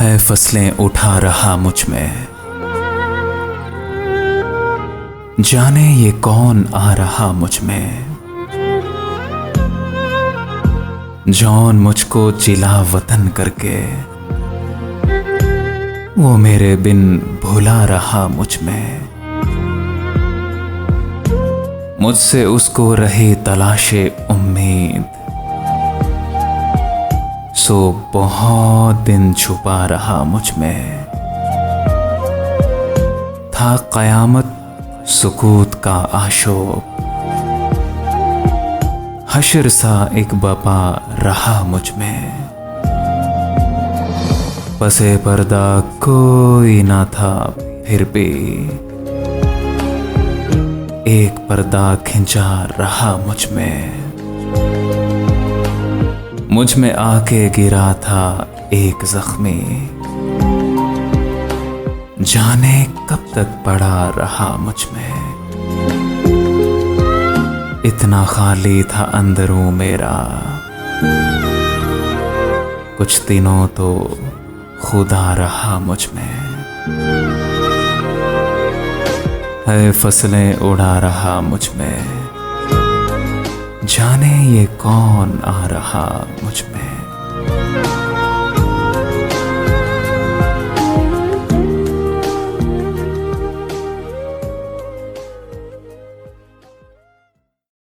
है फसलें उठा रहा मुझ में, जाने ये कौन आ रहा मुझ में। जौन मुझको जिला वतन करके वो मेरे बिन भुला रहा मुझ में। मुझसे उसको रही तलाशे उम्मीद, सो बहुत दिन छुपा रहा मुझ में। था कयामत सुकूत का आशोक, हश्र सा एक बपा रहा मुझ में। पसे पर्दा कोई ना था फिर भी एक पर्दा खिंचा रहा मुझ में। मुझ में आके गिरा था एक जख्मी, जाने कब तक पड़ा रहा मुझ में। इतना खाली था अंदरों मेरा, कुछ दिनों तो खुदा रहा मुझ में। है फसलें उड़ा रहा मुझ में, जाने ये कौन आ रहा मुझ में।